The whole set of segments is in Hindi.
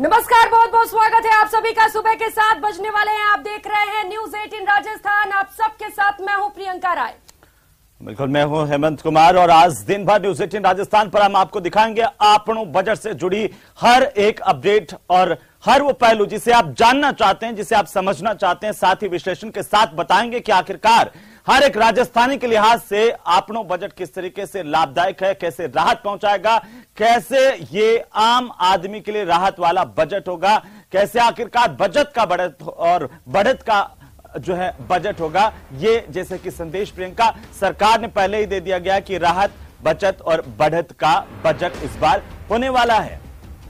नमस्कार, बहुत बहुत स्वागत है आप सभी का। सुबह के 7 बजने वाले हैं। आप देख रहे हैं न्यूज 18 राजस्थान। आप सबके साथ मैं हूं प्रियंका राय। बिल्कुल, मैं हूं हेमंत कुमार और आज दिन भर न्यूज 18 राजस्थान पर हम आपको दिखाएंगे आपनों बजट से जुड़ी हर एक अपडेट और हर वो पहलू जिसे आप जानना चाहते हैं, जिसे आप समझना चाहते हैं। साथ ही विश्लेषण के साथ बताएंगे कि आखिरकार हर एक राजस्थानी के लिहाज से आपनों बजट किस तरीके से लाभदायक है, कैसे राहत पहुंचाएगा, कैसे ये आम आदमी के लिए राहत वाला बजट होगा, कैसे आखिरकार बजट का बढ़त और बढ़त का जो है बजट होगा। ये जैसे कि संदेश प्रियंका सरकार ने पहले ही दे दिया गया कि राहत, बचत और बढ़त का बजट इस बार होने वाला है।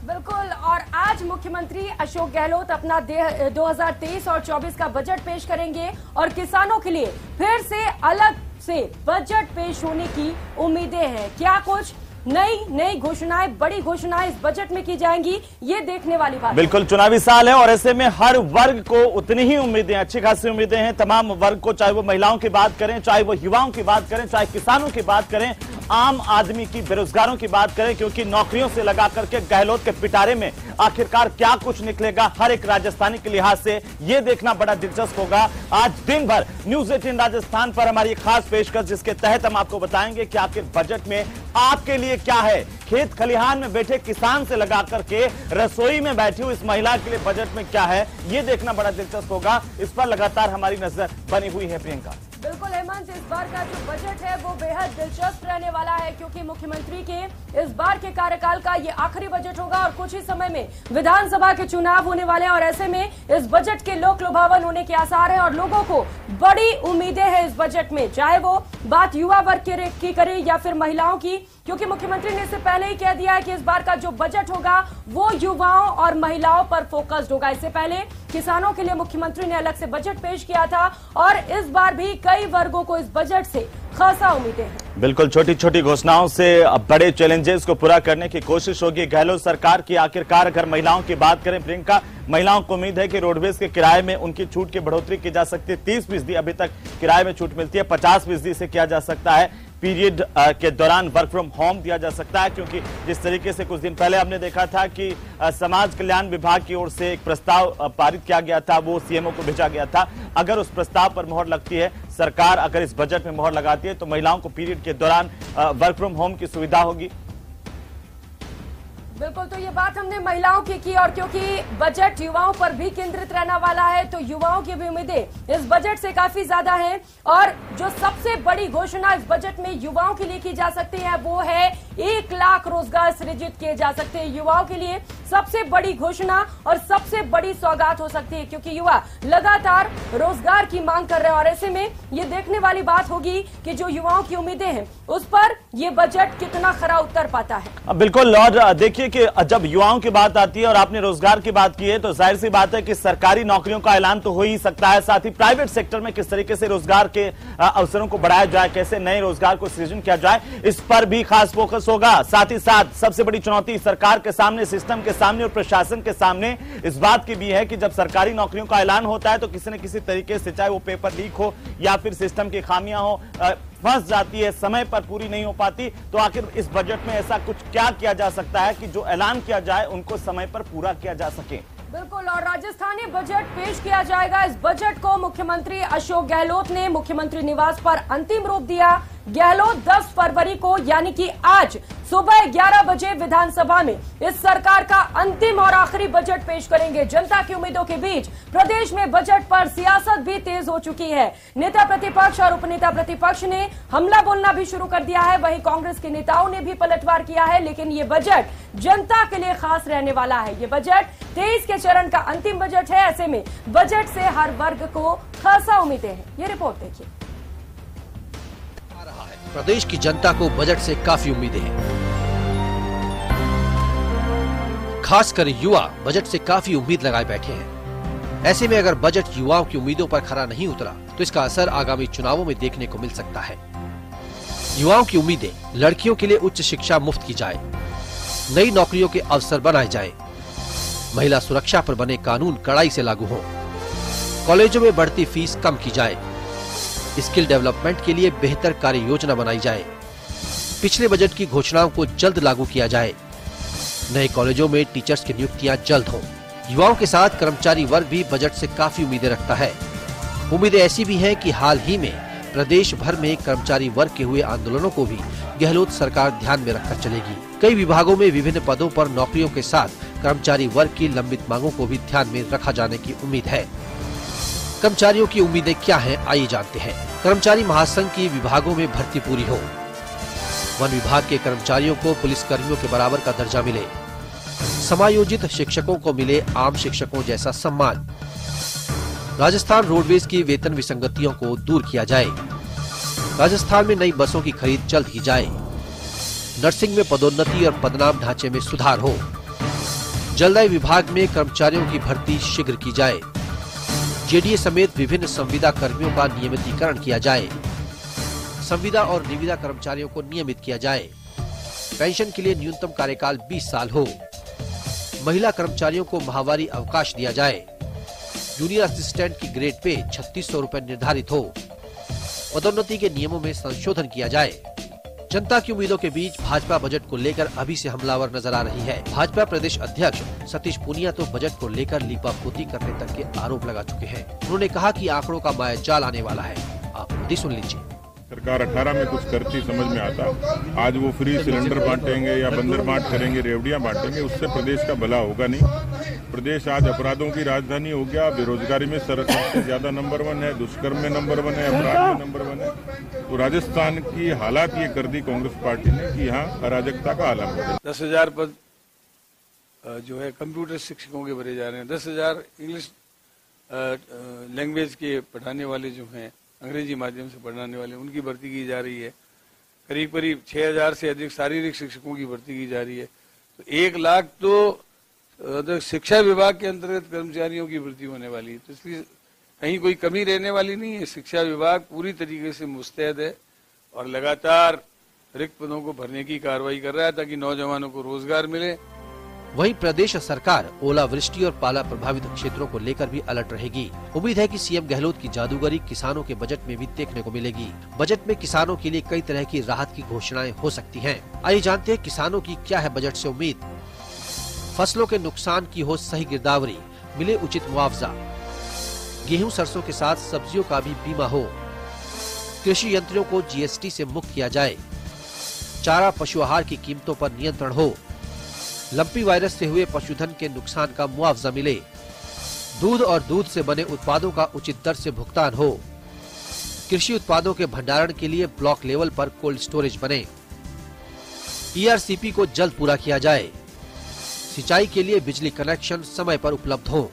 बिल्कुल, और आज मुख्यमंत्री अशोक गहलोत अपना 2023 और 24 का बजट पेश करेंगे और किसानों के लिए फिर से अलग से बजट पेश होने की उम्मीदें हैं। क्या कुछ नई घोषणाएं, बड़ी घोषणाएं इस बजट में की जाएंगी, ये देखने वाली बात। बिल्कुल, चुनावी साल है और ऐसे में हर वर्ग को उतनी ही उम्मीदें, अच्छी खासी उम्मीदें हैं तमाम वर्ग को, चाहे वो महिलाओं की बात करें, चाहे वो युवाओं की बात करें, चाहे किसानों की बात करें, आम आदमी की, बेरोजगारों की बात करें, क्योंकि नौकरियों से लगा करके गहलोत के पिटारे में आखिरकार क्या कुछ निकलेगा हर एक राजस्थानी के लिहाज से ये देखना बड़ा दिलचस्प होगा। आज दिन भर न्यूज 18 राजस्थान पर हमारी खास पेशकश, जिसके तहत हम आपको बताएंगे कि आखिर बजट में आपके लिए क्या है। खेत खलिहान में बैठे किसान से लगा करके रसोई में बैठी हुई इस महिला के लिए बजट में क्या है, ये देखना बड़ा दिलचस्प होगा। इस पर लगातार हमारी नजर बनी हुई है प्रियंका। बिल्कुल हेमंत, इस बार का जो बजट है वो बेहद दिलचस्प रहने वाला है, क्योंकि मुख्यमंत्री के इस बार के कार्यकाल का ये आखिरी बजट होगा और कुछ ही समय में विधानसभा के चुनाव होने वाले हैं और ऐसे में इस बजट के लोक लुभावन होने के आसार हैं और लोगों को बड़ी उम्मीदें हैं इस बजट में, चाहे वो बात युवा वर्ग की करे या फिर महिलाओं की, क्योंकि मुख्यमंत्री ने इससे पहले ही कह दिया है कि इस बार का जो बजट होगा वो युवाओं और महिलाओं पर फोकस्ड होगा। इससे पहले किसानों के लिए मुख्यमंत्री ने अलग से बजट पेश किया था और इस बार भी कई वर्गों को इस बजट से खासा उम्मीदें हैं। बिल्कुल, छोटी छोटी घोषणाओं से बड़े चैलेंजेस को पूरा करने की कोशिश होगी गहलोत सरकार की। आखिरकार अगर महिलाओं की बात करें प्रियंका, महिलाओं को उम्मीद है कि रोडवेज के किराए में उनकी छूट की बढ़ोतरी की जा सकती है। 30% अभी तक किराए में छूट मिलती है, 50% से किया जा सकता है। पीरियड के दौरान वर्क फ्रॉम होम दिया जा सकता है, क्योंकि जिस तरीके से कुछ दिन पहले हमने देखा था कि समाज कल्याण विभाग की ओर से एक प्रस्ताव पारित किया गया था, वो सीएमओ को भेजा गया था। अगर उस प्रस्ताव पर मोहर लगती है सरकार, अगर इस बजट में मोहर लगाती है तो महिलाओं को पीरियड के दौरान वर्क फ्रॉम होम की सुविधा होगी। बिल्कुल, तो ये बात हमने महिलाओं की और क्योंकि बजट युवाओं पर भी केंद्रित रहने वाला है तो युवाओं की भी उम्मीदें इस बजट से काफी ज्यादा हैं और जो सबसे बड़ी घोषणा इस बजट में युवाओं के लिए की जा सकती है वो है 1 लाख रोजगार सृजित किए जा सकते हैं। युवाओं के लिए सबसे बड़ी घोषणा और सबसे बड़ी सौगात हो सकती है, क्योंकि युवा लगातार रोजगार की मांग कर रहे हैं और ऐसे में ये देखने वाली बात होगी कि जो युवाओं की उम्मीदें हैं उस पर ये बजट कितना खरा उतर पाता है। बिल्कुल, और देखिए कि जब युवाओं की बात आती है और आपने रोजगार की बात की है तो जाहिर सी बात है कि सरकारी नौकरियों का ऐलान तो हो ही सकता है, साथ ही प्राइवेट सेक्टर में किस तरीके से रोजगार के अवसरों को बढ़ाया जाए, कैसे नए रोजगार को सृजन किया जाए, इस पर भी खास फोकस होगा। साथ ही साथ सबसे बड़ी चुनौती सरकार के सामने, सिस्टम के सामने और प्रशासन के सामने इस बात की भी है कि जब सरकारी नौकरियों का ऐलान होता है तो किसी न किसी तरीके से, चाहे वो पेपर लीक हो या फिर सिस्टम की खामियां हो, फंस जाती है, समय पर पूरी नहीं हो पाती। तो आखिर इस बजट में ऐसा कुछ क्या किया जा सकता है कि जो ऐलान किया जाए उनको समय पर पूरा किया जा सके। बिल्कुल, और राजस्थानी बजट पेश किया जाएगा। इस बजट को मुख्यमंत्री अशोक गहलोत ने मुख्यमंत्री निवास पर अंतिम रूप दिया। गहलोत 10 फरवरी को यानी कि आज सुबह 11 बजे विधानसभा में इस सरकार का अंतिम और आखिरी बजट पेश करेंगे। जनता की उम्मीदों के बीच प्रदेश में बजट पर सियासत भी तेज हो चुकी है। नेता प्रतिपक्ष और उपनेता प्रतिपक्ष ने हमला बोलना भी शुरू कर दिया है, वहीं कांग्रेस के नेताओं ने भी पलटवार किया है। लेकिन ये बजट जनता के लिए खास रहने वाला है। ये बजट 23 के चरण का अंतिम बजट है, ऐसे में बजट से हर वर्ग को खासा उम्मीदें हैं। ये रिपोर्ट देखिए। प्रदेश की जनता को बजट से काफी उम्मीदें हैं, खासकर युवा बजट से काफी उम्मीद लगाए बैठे हैं। ऐसे में अगर बजट युवाओं की उम्मीदों पर खरा नहीं उतरा तो इसका असर आगामी चुनावों में देखने को मिल सकता है। युवाओं की उम्मीदें, लड़कियों के लिए उच्च शिक्षा मुफ्त की जाए, नई नौकरियों के अवसर बनाए जाए, महिला सुरक्षा पर बने कानून कड़ाई से लागू हो, कॉलेजों में बढ़ती फीस कम की जाए, स्किल डेवलपमेंट के लिए बेहतर कार्य योजना बनाई जाए, पिछले बजट की घोषणाओं को जल्द लागू किया जाए, नए कॉलेजों में टीचर्स की नियुक्तियां जल्द हों। युवाओं के साथ कर्मचारी वर्ग भी बजट से काफी उम्मीदें रखता है। उम्मीदें ऐसी भी हैं कि हाल ही में प्रदेश भर में कर्मचारी वर्ग के हुए आंदोलनों को भी गहलोत सरकार ध्यान में रखकर चलेगी। कई विभागों में विभिन्न पदों पर नौकरियों के साथ कर्मचारी वर्ग की लंबित मांगों को भी ध्यान में रखा जाने की उम्मीद है। कर्मचारियों की उम्मीदें क्या हैं, आइए जानते हैं। कर्मचारी महासंघ की विभागों में भर्ती पूरी हो। वन विभाग के कर्मचारियों को पुलिस कर्मियों के बराबर का दर्जा मिले। समायोजित शिक्षकों को मिले आम शिक्षकों जैसा सम्मान। राजस्थान रोडवेज की वेतन विसंगतियों को दूर किया जाए। राजस्थान में नई बसों की खरीद जल्द की जाए। नर्सिंग में पदोन्नति और पदनाम ढांचे में सुधार हो। जलदाय विभाग में कर्मचारियों की भर्ती शीघ्र की जाए। जेडीए समेत विभिन्न संविदा कर्मियों का नियमितीकरण किया जाए। संविदा और निविदा कर्मचारियों को नियमित किया जाए। पेंशन के लिए न्यूनतम कार्यकाल 20 साल हो। महिला कर्मचारियों को माहवारी अवकाश दिया जाए। जूनियर असिस्टेंट की ग्रेड पे 3600 रुपए निर्धारित हो। पदोन्नति के नियमों में संशोधन किया जाए। जनता की उम्मीदों के बीच भाजपा बजट को लेकर अभी से हमलावर नजर आ रही है। भाजपा प्रदेश अध्यक्ष सतीश पूनिया तो बजट को लेकर लीपापोती करने तक के आरोप लगा चुके हैं। उन्होंने कहा कि आंकड़ों का मायाजाल आने वाला है। आप खुद ही सुन लीजिए। सरकार 18 में कुछ करती समझ में आता। आज वो फ्री सिलेंडर बांटेंगे या बंदर बांट करेंगे, रेवड़ियां बांटेंगे, उससे प्रदेश का भला होगा नहीं। प्रदेश आज अपराधों की राजधानी हो गया। बेरोजगारी में सबसे ज्यादा नंबर 1 है, दुष्कर्म में नंबर 1 है, अपराध में नंबर 1 है। तो राजस्थान की हालात ये कर दी कांग्रेस पार्टी ने कि यहाँ अराजकता का आलम है। 10,000 पद जो है कंप्यूटर शिक्षकों के भरे जा रहे हैं। 10,000 इंग्लिश लैंग्वेज के पढ़ाने वाले जो हैं, अंग्रेजी माध्यम से पढ़ाने वाले, उनकी भर्ती की जा रही है। करीब करीब 6,000 से अधिक शारीरिक शिक्षकों की भर्ती की जा रही है। तो 1 लाख तो शिक्षा विभाग के अंतर्गत कर्मचारियों की भर्ती होने वाली है। तो इसलिए कहीं कोई कमी रहने वाली नहीं है। शिक्षा विभाग पूरी तरीके से मुस्तैद है और लगातार रिक्त पदों को भरने की कार्रवाई कर रहा है ताकि नौजवानों को रोजगार मिले। वहीं प्रदेश सरकार ओलावृष्टि और पाला प्रभावित क्षेत्रों को लेकर भी अलर्ट रहेगी। उम्मीद है कि सीएम गहलोत की जादूगरी किसानों के बजट में भी देखने को मिलेगी। बजट में किसानों के लिए कई तरह की राहत की घोषणाएं हो सकती हैं। आइए जानते हैं किसानों की क्या है बजट से उम्मीद। फसलों के नुकसान की हो सही गिरदावरी, मिले उचित मुआवजा। गेहूं सरसों के साथ सब्जियों का भी बीमा हो। कृषि यंत्रों को जीएसटी से मुक्त किया जाए। चारा पशु आहार की कीमतों पर नियंत्रण हो। लंपी वायरस से हुए पशुधन के नुकसान का मुआवजा मिले। दूध और दूध से बने उत्पादों का उचित दर से भुगतान हो। कृषि उत्पादों के भंडारण के लिए ब्लॉक लेवल पर कोल्ड स्टोरेज बने। ईआरसीपी को जल्द पूरा किया जाए। सिंचाई के लिए बिजली कनेक्शन समय पर उपलब्ध हो।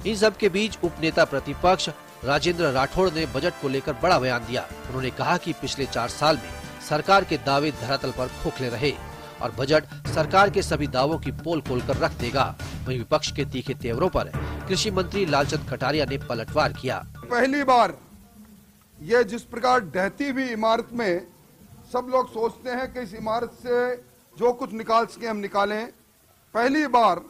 इन सब के बीच उपनेता प्रतिपक्ष राजेंद्र राठौड़ ने बजट को लेकर बड़ा बयान दिया। उन्होंने कहा कि पिछले 4 साल में सरकार के दावे धरातल पर खोखले रहे और बजट सरकार के सभी दावों की पोल खोल कर रख देगा। वहीं विपक्ष के तीखे तेवरों पर कृषि मंत्री लालचंद कटारिया ने पलटवार किया। पहली बार ये जिस प्रकार ढहती हुई इमारत में सब लोग सोचते हैं कि इस इमारत से जो कुछ निकाल सके हम निकालें, पहली बार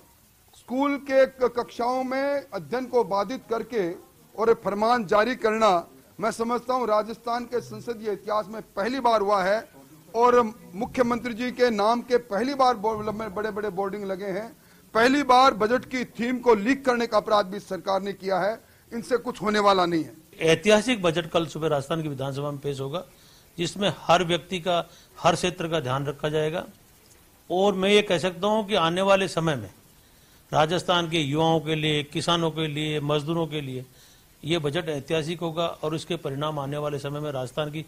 स्कूल के कक्षाओं में अध्ययन को बाधित करके और एक फरमान जारी करना, मैं समझता हूं राजस्थान के संसदीय इतिहास में पहली बार हुआ है। और मुख्यमंत्री जी के नाम के पहली बार बड़े बड़े बोर्डिंग लगे हैं। पहली बार बजट की थीम को लीक करने का अपराध भी सरकार ने किया है। इनसे कुछ होने वाला नहीं है। ऐतिहासिक बजट कल सुबह राजस्थान की विधानसभा में पेश होगा, जिसमें हर व्यक्ति का, हर क्षेत्र का ध्यान रखा जाएगा। और मैं ये कह सकता हूं कि आने वाले समय में राजस्थान के युवाओं के लिए, किसानों के लिए, मजदूरों के लिए ये बजट ऐतिहासिक होगा और इसके परिणाम आने वाले समय में राजस्थान की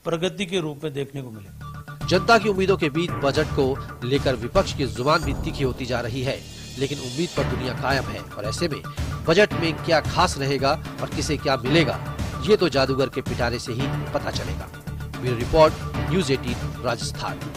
प्रगति के रूप में देखने को मिले। जनता की उम्मीदों के बीच बजट को लेकर विपक्ष की जुबान भी तीखी होती जा रही है, लेकिन उम्मीद पर दुनिया कायम है। और ऐसे में बजट में क्या खास रहेगा और किसे क्या मिलेगा, ये तो जादूगर के पिटारे से ही पता चलेगा। Bureau report, news 18 Rajasthan.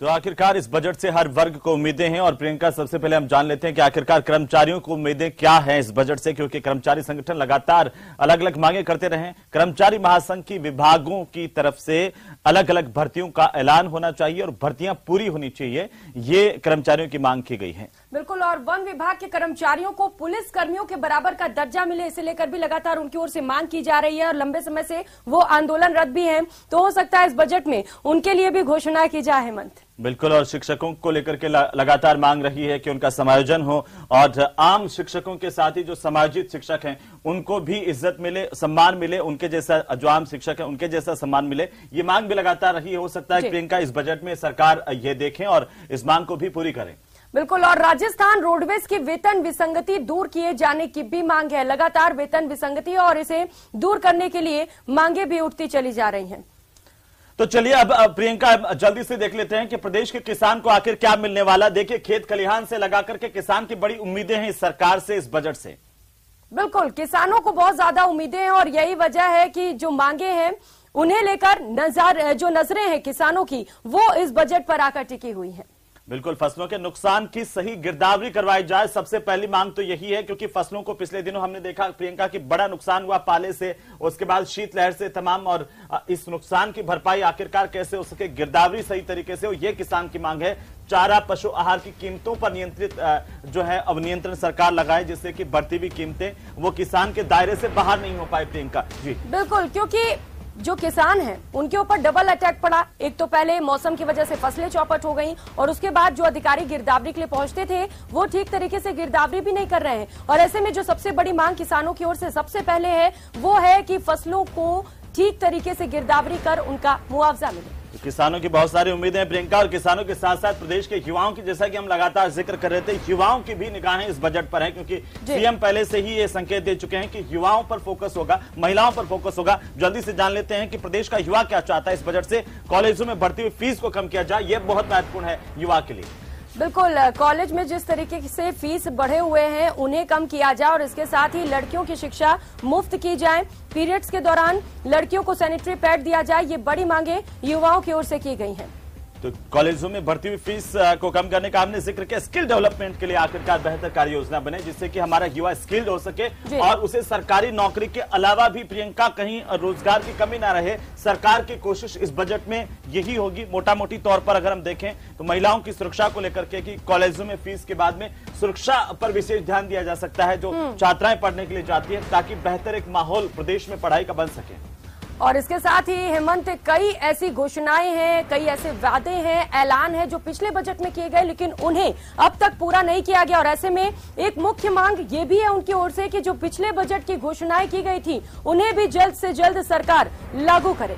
तो आखिरकार इस बजट से हर वर्ग को उम्मीदें हैं और प्रियंका, सबसे पहले हम जान लेते हैं कि आखिरकार कर्मचारियों को उम्मीदें क्या हैं इस बजट से, क्योंकि कर्मचारी संगठन लगातार अलग अलग मांगे करते रहे। कर्मचारी महासंघ की विभागों की तरफ से अलग अलग भर्तियों का ऐलान होना चाहिए और भर्तियां पूरी होनी चाहिए, ये कर्मचारियों की मांग की गई है। बिल्कुल, और वन विभाग के कर्मचारियों को पुलिस कर्मियों के बराबर का दर्जा मिले, इसे लेकर भी लगातार उनकी ओर से मांग की जा रही है और लंबे समय से वो आंदोलनरत भी हैं। तो हो सकता है इस बजट में उनके लिए भी घोषणा की जाए। हेमंत, बिल्कुल, और शिक्षकों को लेकर के लगातार मांग रही है कि उनका समायोजन हो और आम शिक्षकों के साथ ही जो समायोजित शिक्षक हैं उनको भी इज्जत मिले, सम्मान मिले, उनके जैसा जो आम शिक्षक है उनके जैसा सम्मान मिले। ये मांग भी लगातार रही है। हो सकता है प्रियंका इस बजट में सरकार ये देखें और इस मांग को भी पूरी करें। बिल्कुल, और राजस्थान रोडवेज की वेतन विसंगति दूर किए जाने की भी मांग है। लगातार वेतन विसंगति और इसे दूर करने के लिए मांगे भी उठती चली जा रही हैं। तो चलिए अब प्रियंका जल्दी से देख लेते हैं कि प्रदेश के किसान को आखिर क्या मिलने वाला। देखिए, खेत खलिहान से लगा करके किसान की बड़ी उम्मीदें हैं इस सरकार से, इस बजट से। बिल्कुल, किसानों को बहुत ज्यादा उम्मीदें हैं और यही वजह है कि जो मांगे हैं उन्हें लेकर जो नजरें हैं किसानों की वो इस बजट पर आकर टिकी हुई हैं। बिल्कुल, फसलों के नुकसान की सही गिरदावरी करवाई जाए, सबसे पहली मांग तो यही है, क्योंकि फसलों को पिछले दिनों हमने देखा प्रियंका की बड़ा नुकसान हुआ पाले से, उसके बाद शीतलहर से तमाम, और इस नुकसान की भरपाई आखिरकार कैसे हो सके, गिरदावरी सही तरीके से हो, ये किसान की मांग है। चारा पशु आहार की कीमतों पर नियंत्रण सरकार लगाए, जिससे कि बढ़ती हुई कीमतें वो किसान के दायरे से बाहर नहीं हो पाए। प्रियंका जी, बिल्कुल, क्योंकि जो किसान हैं उनके ऊपर डबल अटैक पड़ा। एक तो पहले मौसम की वजह से फसलें चौपट हो गईं और उसके बाद जो अधिकारी गिरदावरी के लिए पहुंचते थे वो ठीक तरीके से गिरदावरी भी नहीं कर रहे हैं। और ऐसे में जो सबसे बड़ी मांग किसानों की ओर से सबसे पहले है वो है कि फसलों को ठीक तरीके से गिरदावरी कर उनका मुआवजा मिले। तो किसानों की बहुत सारी उम्मीदें हैं प्रियंका, और किसानों के साथ साथ प्रदेश के युवाओं की, जैसा कि हम लगातार जिक्र कर रहे थे, युवाओं की भी निगाहें इस बजट पर है, क्योंकि सीएम पहले से ही ये संकेत दे चुके हैं कि युवाओं पर फोकस होगा, महिलाओं पर फोकस होगा। जल्दी से जान लेते हैं कि प्रदेश का युवा क्या चाहता है इस बजट से। कॉलेजों में बढ़ती हुई फीस को कम किया जाए, यह बहुत महत्वपूर्ण है युवा के लिए। बिल्कुल, कॉलेज में जिस तरीके से फीस बढ़े हुए हैं उन्हें कम किया जाए और इसके साथ ही लड़कियों की शिक्षा मुफ्त की जाए। पीरियड्स के दौरान लड़कियों को सैनिटरी पैड दिया जाए, ये बड़ी मांगे युवाओं की ओर से की गई हैं। तो कॉलेजों में बढ़ती हुई फीस को कम करने का हमने जिक्र किया। स्किल डेवलपमेंट के लिए आखिरकार बेहतर कार्य योजना बने, जिससे कि हमारा युवा स्किल्ड हो सके और उसे सरकारी नौकरी के अलावा भी प्रियंका कहीं रोजगार की कमी ना रहे। सरकार की कोशिश इस बजट में यही होगी। मोटा मोटी तौर पर अगर हम देखें तो महिलाओं की सुरक्षा को लेकर के कि कॉलेजों में फीस के बाद में सुरक्षा पर विशेष ध्यान दिया जा सकता है, जो छात्राएं पढ़ने के लिए जाती है, ताकि बेहतर एक माहौल प्रदेश में पढ़ाई का बन सके। और इसके साथ ही हेमंत, कई ऐसी घोषणाएं हैं, कई ऐसे वादे हैं, ऐलान है जो पिछले बजट में किए गए लेकिन उन्हें अब तक पूरा नहीं किया गया। और ऐसे में एक मुख्य मांग ये भी है उनकी ओर से कि जो पिछले बजट की घोषणाएं की गई थी उन्हें भी जल्द से जल्द सरकार लागू करे।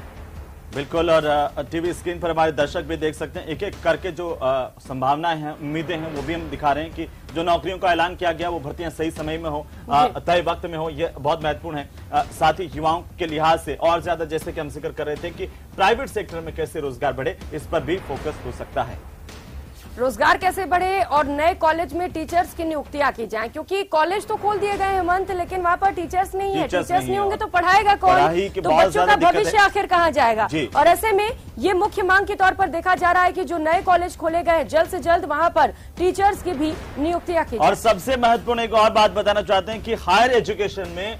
बिल्कुल, और टीवी स्क्रीन पर हमारे दर्शक भी देख सकते हैं, एक एक करके जो संभावनाएं हैं, उम्मीदें हैं, वो भी हम दिखा रहे हैं कि जो नौकरियों का ऐलान किया गया वो भर्तियां सही समय में हो, तय वक्त में हो, ये बहुत महत्वपूर्ण है। साथ ही युवाओं के लिहाज से और ज्यादा, जैसे कि हम जिक्र कर रहे थे कि प्राइवेट सेक्टर में कैसे रोजगार बढ़े, इस पर भी फोकस हो सकता है। रोजगार कैसे बढ़े और नए कॉलेज में टीचर्स की नियुक्तियां की जाएं, क्योंकि कॉलेज तो खोल दिए गए हेमंत, लेकिन वहां पर टीचर्स नहीं है। टीचर्स नहीं होंगे तो पढ़ाएगा कौन? तो बच्चों का भविष्य आखिर कहां जाएगा? और ऐसे में ये मुख्य मांग के तौर पर देखा जा रहा है कि जो नए कॉलेज खोले गए जल्द से जल्द वहां पर टीचर्स की भी नियुक्तियां की जाए। और सबसे महत्वपूर्ण एक और बात बताना चाहते हैं कि हायर एजुकेशन में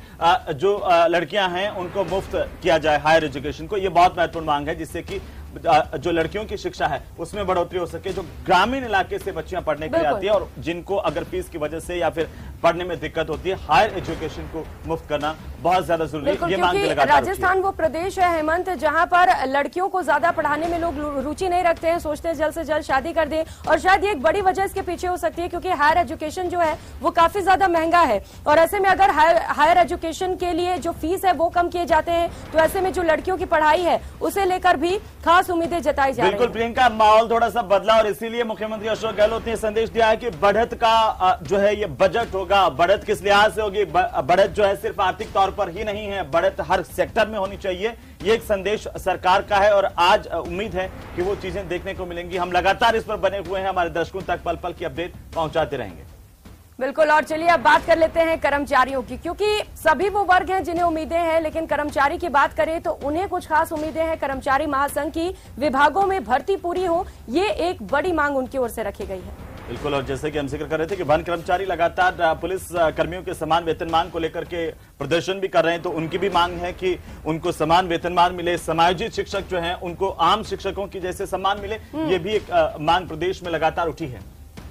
जो लड़कियां हैं उनको मुफ्त किया जाए हायर एजुकेशन को। ये बहुत महत्वपूर्ण मांग है, जिससे कि जो लड़कियों की शिक्षा है उसमें बढ़ोतरी हो सके। जो ग्रामीण इलाके से बच्चियां पढ़ने के लिए आती है और जिनको अगर फीस की वजह से या फिर पढ़ने में दिक्कत होती है, हायर एजुकेशन को मुफ्त करना बहुत ज्यादा जरूरी है। ये मांग लगातार राजस्थान वो प्रदेश है हेमंत जहां पर लड़कियों को ज्यादा पढ़ाने में लोग रुचि नहीं रखते हैं, सोचते हैं जल्द से जल्द शादी कर दें। और शायद ये एक बड़ी वजह इसके पीछे हो सकती है क्योंकि हायर एजुकेशन जो है वो काफी ज्यादा महंगा है। और ऐसे में अगर हायर एजुकेशन के लिए जो फीस है वो कम किए जाते हैं तो ऐसे में जो लड़कियों की पढ़ाई है उसे लेकर भी खास उम्मीदें जताई जा रही हैं। बिल्कुल प्रियंका, माहौल थोड़ा सा बदला और इसीलिए मुख्यमंत्री अशोक गहलोत ने संदेश दिया है कि बढ़त का जो है ये बजट होगा। बढ़त किस लिहाज से होगी? बढ़त जो है सिर्फ आर्थिक तौर पर ही नहीं है, बढ़त हर सेक्टर में होनी चाहिए। ये एक संदेश सरकार का है और आज उम्मीद है कि वो चीजें देखने को मिलेंगी। हम लगातार इस पर बने हुए हैं, हमारे दर्शकों तक पल पल की अपडेट पहुंचाते रहेंगे। बिल्कुल, और चलिए अब बात कर लेते हैं कर्मचारियों की, क्योंकि सभी वो वर्ग हैं जिन्हें उम्मीदें हैं, लेकिन कर्मचारी की बात करें तो उन्हें कुछ खास उम्मीदें हैं। कर्मचारी महासंघ की विभागों में भर्ती पूरी हो, ये एक बड़ी मांग उनकी ओर से रखी गई है। बिल्कुल, और जैसे कि हम जिक्र कर रहे थे कि वन कर्मचारी लगातार पुलिस कर्मियों के समान वेतन मांग को लेकर के प्रदर्शन भी कर रहे हैं, तो उनकी भी मांग है कि उनको समान वेतनमान मिले। समायोजित शिक्षक जो हैं उनको आम शिक्षकों की जैसे सम्मान मिले, ये भी एक मांग प्रदेश में लगातार उठी है।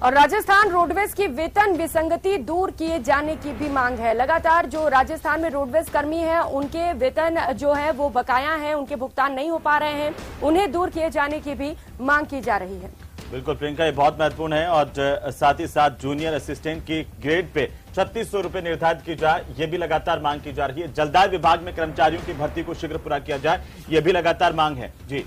और राजस्थान रोडवेज की वेतन विसंगति दूर किए जाने की भी मांग है। लगातार जो राजस्थान में रोडवेज कर्मी हैं उनके वेतन जो है वो बकाया हैं, उनके भुगतान नहीं हो पा रहे हैं, उन्हें दूर किए जाने की भी मांग की जा रही है। बिल्कुल प्रियंका, ये बहुत महत्वपूर्ण है और साथ ही साथ जूनियर असिस्टेंट की ग्रेड पे 3600 रुपए निर्धारित की जाए, ये भी लगातार मांग की जा रही है। जलदाय विभाग में कर्मचारियों की भर्ती को शीघ्र पूरा किया जाए, ये भी लगातार मांग है। जी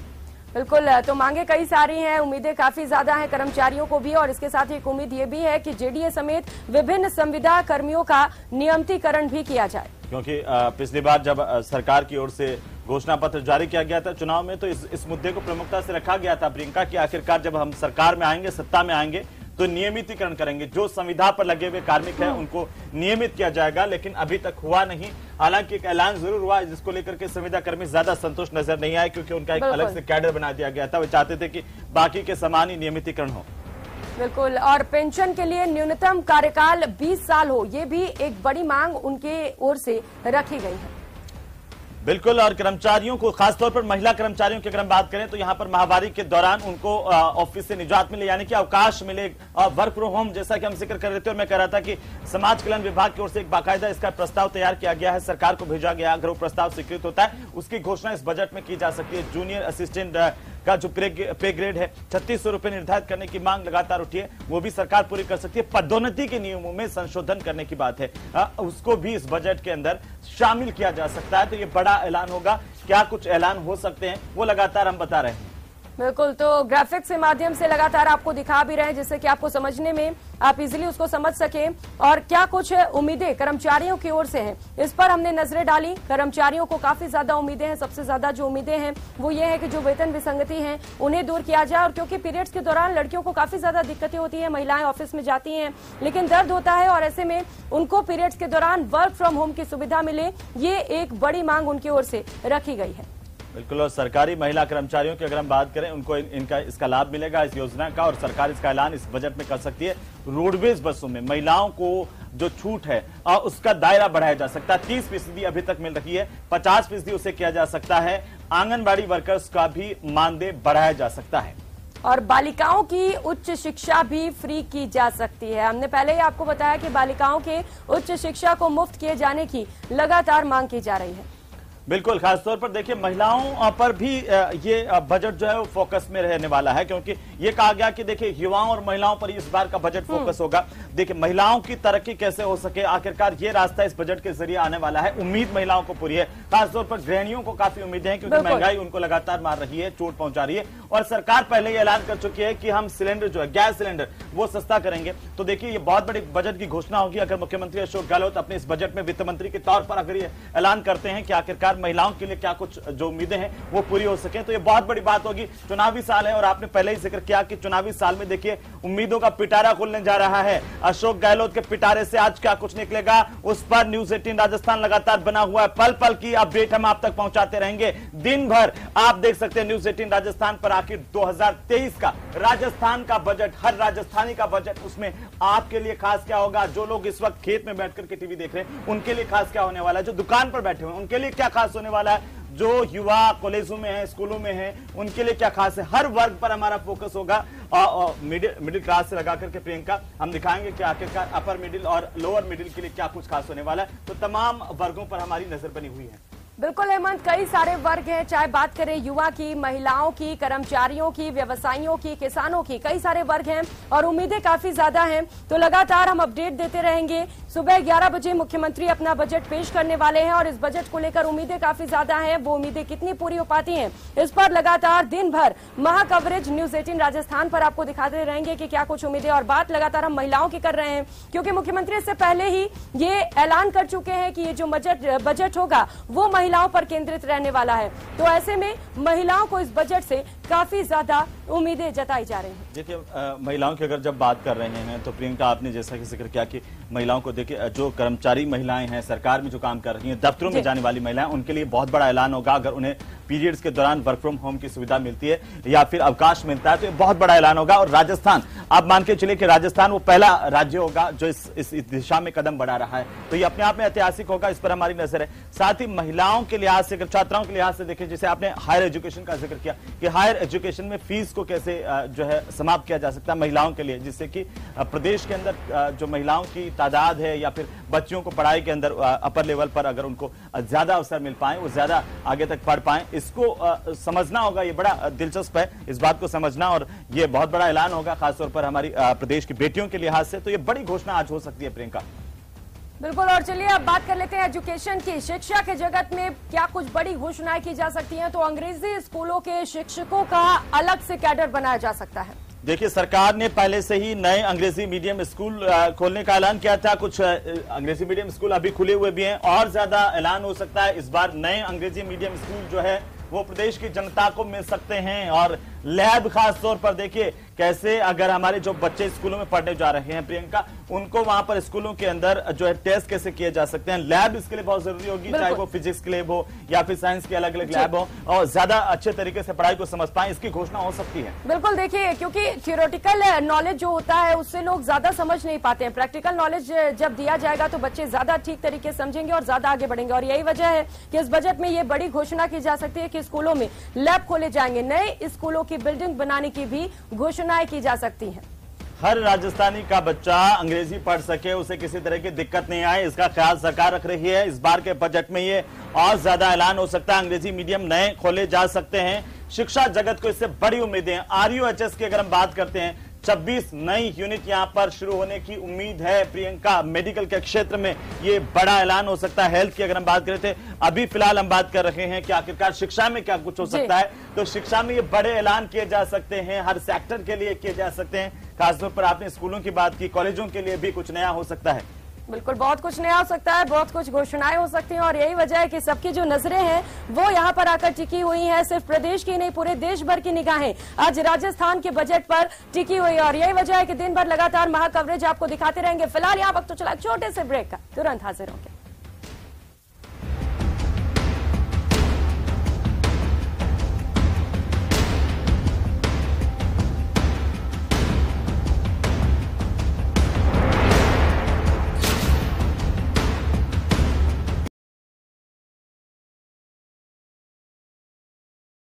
बिल्कुल, तो मांगे कई सारी हैं, उम्मीदें काफी ज्यादा हैं कर्मचारियों को भी, और इसके साथ एक उम्मीद ये भी है कि जेडीए समेत विभिन्न संविदा कर्मियों का नियमितीकरण भी किया जाए, क्योंकि पिछली बार जब सरकार की ओर से घोषणा पत्र जारी किया गया था चुनाव में, तो इस मुद्दे को प्रमुखता से रखा गया था प्रियंका कि आखिरकार जब हम सरकार में आएंगे, सत्ता में आएंगे, तो नियमितीकरण करेंगे, जो संविदा पर लगे हुए कार्मिक हैं उनको नियमित किया जाएगा। लेकिन अभी तक हुआ नहीं। हालांकि एक ऐलान जरूर हुआ जिसको लेकर के संविदा कर्मी ज्यादा संतुष्ट नजर नहीं आए, क्योंकि उनका एक अलग से कैडर बना दिया गया था। वे चाहते थे कि बाकी के समान ही नियमितीकरण हो। बिल्कुल, और पेंशन के लिए न्यूनतम कार्यकाल 20 साल हो, ये भी एक बड़ी मांग उनके ओर से रखी गई है। बिल्कुल, और कर्मचारियों को, खासतौर पर महिला कर्मचारियों की अगर हम बात करें तो यहाँ पर महामारी के दौरान उनको ऑफिस से निजात मिले, यानी कि अवकाश मिले, वर्क फ्रॉम होम, जैसा कि हम जिक्र कर रहे थे। और मैं कह रहा था कि समाज कल्याण विभाग की ओर से एक बाकायदा इसका प्रस्ताव तैयार किया गया है, सरकार को भेजा गया। अगर वो प्रस्ताव स्वीकृत होता है, उसकी घोषणा इस बजट में की जा सकती है। जूनियर असिस्टेंट का जो पे ग्रेड है 3600 रुपए निर्धारित करने की मांग लगातार उठी है, वो भी सरकार पूरी कर सकती है। पदोन्नति के नियमों में संशोधन करने की बात है, उसको भी इस बजट के अंदर शामिल किया जा सकता है। तो ये बड़ा ऐलान होगा। क्या कुछ ऐलान हो सकते हैं वो लगातार हम बता रहे हैं। बिल्कुल, तो ग्राफिक्स के माध्यम से लगातार आपको दिखा भी रहे हैं, जिससे कि आपको समझने में आप इजीली उसको समझ सकें। और क्या कुछ उम्मीदें कर्मचारियों की ओर से हैं, इस पर हमने नजरें डाली। कर्मचारियों को काफी ज्यादा उम्मीदें हैं। सबसे ज्यादा जो उम्मीदें हैं वो ये है कि जो वेतन विसंगति है उन्हें दूर किया जाए। और क्योंकि पीरियड्स के दौरान लड़कियों को काफी ज्यादा दिक्कतें होती है, महिलाएं ऑफिस में जाती हैं लेकिन दर्द होता है, और ऐसे में उनको पीरियड्स के दौरान वर्क फ्रॉम होम की सुविधा मिले, ये एक बड़ी मांग उनकी ओर से रखी गई है। बिल्कुल, और सरकारी महिला कर्मचारियों की अगर हम बात करें, उनको इसका लाभ मिलेगा इस योजना का, और सरकार इसका ऐलान इस बजट में कर सकती है। रोडवेज बसों में महिलाओं को जो छूट है उसका दायरा बढ़ाया जा सकता है। 30% अभी तक मिल रही है, 50% उसे किया जा सकता है। आंगनबाड़ी वर्कर्स का भी मानदेय बढ़ाया जा सकता है, और बालिकाओं की उच्च शिक्षा भी फ्री की जा सकती है। हमने पहले ही आपको बताया कि बालिकाओं के उच्च शिक्षा को मुफ्त किए जाने की लगातार मांग की जा रही है। बिल्कुल, खासतौर पर देखिए महिलाओं पर भी ये बजट जो है वो फोकस में रहने वाला है, क्योंकि ये कहा गया कि देखिए युवाओं और महिलाओं पर इस बार का बजट फोकस होगा। देखिए महिलाओं की तरक्की कैसे हो सके, आखिरकार ये रास्ता इस बजट के जरिए आने वाला है। उम्मीद महिलाओं को पूरी है, खासतौर पर गृहिणियों को काफी उम्मीदें हैं, क्योंकि महंगाई उनको लगातार मार रही है, चोट पहुंचा रही है। और सरकार पहले ही ऐलान कर चुकी है कि हम सिलेंडर जो है, गैस सिलेंडर, वो सस्ता करेंगे। तो देखिए ये बहुत बड़ी बजट की घोषणा होगी अगर मुख्यमंत्री अशोक गहलोत अपने इस बजट में वित्त मंत्री के तौर पर अगर ये ऐलान करते हैं कि आखिरकार महिलाओं के लिए क्या कुछ जो उम्मीदें हैं वो पूरी हो सके, तो ये बहुत बड़ी बात होगी। चुनावी साल है और आपने पहले ही जिक्र किया कि चुनावी साल में देखिए उम्मीदों का पिटारा खुलने जा रहा है। अशोक गहलोत के पिटारे से आज क्या कुछ निकलेगा, उस पर न्यूज 18 राजस्थान लगातार बना हुआ है। पल पल की अपडेट हम आप तक पहुंचाते रहेंगे। दिन भर आप देख सकते हैं न्यूज 18 राजस्थान पर। आखिर 2023 का राजस्थान का बजट, हर राजस्थानी का बजट, उसमें आपके लिए खास क्या होगा। जो लोग इस वक्त खेत में बैठकर के टीवी देख रहे हैं उनके लिए खास क्या होने वाला है, जो दुकान पर बैठे हुए उनके लिए क्या खास होने वाला है, जो युवा कॉलेजों में है, स्कूलों में है, उनके लिए क्या खास है। हर वर्ग पर हमारा फोकस होगा। मिडिल क्लास से लगा करके प्रियंका हम दिखाएंगे कि आखिरकार अपर मिडिल और लोअर मिडिल के लिए क्या कुछ खास होने वाला है। तो तमाम वर्गों पर हमारी नजर बनी हुई है। बिल्कुल हेमंत, कई सारे वर्ग हैं, चाहे बात करें युवा की, महिलाओं की, कर्मचारियों की, व्यवसायियों की, किसानों की, कई सारे वर्ग हैं और उम्मीदें काफी ज्यादा हैं। तो लगातार हम अपडेट देते रहेंगे। सुबह 11 बजे मुख्यमंत्री अपना बजट पेश करने वाले हैं और इस बजट को लेकर उम्मीदें काफी ज्यादा हैं। वो उम्मीदें कितनी पूरी हो पाती हैं, इस पर लगातार दिन भर महा कवरेज न्यूज 18 राजस्थान पर आपको दिखाते रहेंगे कि क्या कुछ उम्मीदें। और बात लगातार हम महिलाओं की कर रहे हैं, क्योंकि मुख्यमंत्री इससे पहले ही ये ऐलान कर चुके हैं कि ये जो बजट होगा वो महिलाओं पर केंद्रित रहने वाला है। तो ऐसे में महिलाओं को इस बजट से काफी ज्यादा उम्मीदें जताई जा रही हैं। देखिए महिलाओं की अगर जब बात कर रहे हैं तो प्रियंका आपने जैसा कि जिक्र किया कि महिलाओं को देखिए, जो कर्मचारी महिलाएं हैं, सरकार में जो काम कर रही हैं, दफ्तरों में जाने वाली महिलाएं, उनके लिए बहुत बड़ा ऐलान होगा। अगर उन्हें पीरियड्स के दौरान वर्क फ्रॉम होम की सुविधा मिलती है या फिर अवकाश मिलता है तो ये बहुत बड़ा ऐलान होगा। और राजस्थान आप मान के चलिए कि राजस्थान वो पहला राज्य होगा जो इस दिशा में कदम बढ़ा रहा है, तो ये अपने आप में ऐतिहासिक होगा, इस पर हमारी नजर है। साथ ही महिलाओं के लिहाज से, छात्राओं के लिहाज से देखिए, जैसे आपने हायर एजुकेशन का जिक्र किया कि हायर एजुकेशन में फीस को कैसे जो है समाप्त किया जा सकता है महिलाओं के लिए, जिससे कि प्रदेश के अंदर जो महिलाओं की तादाद है या फिर बच्चियों को पढ़ाई के अंदर अपर लेवल पर अगर उनको ज्यादा अवसर मिल पाए, वो ज्यादा आगे तक पढ़ पाए, इसको समझना होगा। ये बड़ा दिलचस्प है इस बात को समझना, और ये बहुत बड़ा ऐलान होगा खासतौर पर हमारी प्रदेश की बेटियों के लिहाज से। तो ये बड़ी घोषणा आज हो सकती है प्रियंका। बिल्कुल, और चलिए अब बात कर लेते हैं एजुकेशन की। शिक्षा के जगत में क्या कुछ बड़ी घोषणाएं की जा सकती हैं? तो अंग्रेजी स्कूलों के शिक्षकों का अलग से कैडर बनाया जा सकता है। देखिए, सरकार ने पहले से ही नए अंग्रेजी मीडियम स्कूल खोलने का ऐलान किया था। कुछ अंग्रेजी मीडियम स्कूल अभी खुले हुए भी हैं, और ज्यादा ऐलान हो सकता है। इस बार नए अंग्रेजी मीडियम स्कूल जो है वो प्रदेश की जनता को मिल सकते हैं। और लैब खास तौर पर देखिए कैसे, अगर हमारे जो बच्चे स्कूलों में पढ़ने जा रहे हैं प्रियंका, उनको वहां पर स्कूलों के अंदर जो है टेस्ट कैसे किए जा सकते हैं। लैब इसके लिए बहुत जरूरी होगी, चाहे वो फिजिक्स की लैब हो या फिर साइंस की अलग अलग लैब हो, और ज्यादा अच्छे तरीके से पढ़ाई को समझ पाए, इसकी घोषणा हो सकती है। बिल्कुल, देखिए क्योंकि थियोरेटिकल नॉलेज जो होता है उससे लोग ज्यादा समझ नहीं पाते हैं। प्रैक्टिकल नॉलेज जब दिया जाएगा तो बच्चे ज्यादा ठीक तरीके से समझेंगे और ज्यादा आगे बढ़ेंगे। और यही वजह है कि इस बजट में ये बड़ी घोषणा की जा सकती है कि स्कूलों में लैब खोले जाएंगे, नए स्कूलों की बिल्डिंग बनाने की भी घोषणाएं की जा सकती हैं। हर राजस्थानी का बच्चा अंग्रेजी पढ़ सके, उसे किसी तरह की दिक्कत नहीं आए, इसका ख्याल सरकार रख रही है। इस बार के बजट में ये और ज्यादा ऐलान हो सकता है, अंग्रेजी मीडियम नए खोले जा सकते हैं। शिक्षा जगत को इससे बड़ी उम्मीदें हैं। RUHS की अगर हम बात करते हैं, 26 नई यूनिट यहां पर शुरू होने की उम्मीद है प्रियंका। मेडिकल के क्षेत्र में ये बड़ा ऐलान हो सकता है। हेल्थ की अगर हम बात करें थे, अभी फिलहाल हम बात कर रहे हैं कि आखिरकार शिक्षा में क्या कुछ हो सकता है, तो शिक्षा में ये बड़े ऐलान किए जा सकते हैं, हर सेक्टर के लिए किए जा सकते हैं। खासतौर पर आपने स्कूलों की बात की, कॉलेजों के लिए भी कुछ नया हो सकता है। बिल्कुल, बहुत कुछ नया हो सकता है, बहुत कुछ घोषणाएं हो सकती हैं। और यही वजह है कि सबकी जो नजरें हैं वो यहाँ पर आकर टिकी हुई हैं। सिर्फ प्रदेश की नहीं, पूरे देश भर की निगाहें आज राजस्थान के बजट पर टिकी हुई है। और यही वजह है कि दिन भर लगातार महा कवरेज आपको दिखाते रहेंगे। फिलहाल यहाँ वक्त तो चला छोटे से ब्रेक का, तुरंत हाजिर होंगे।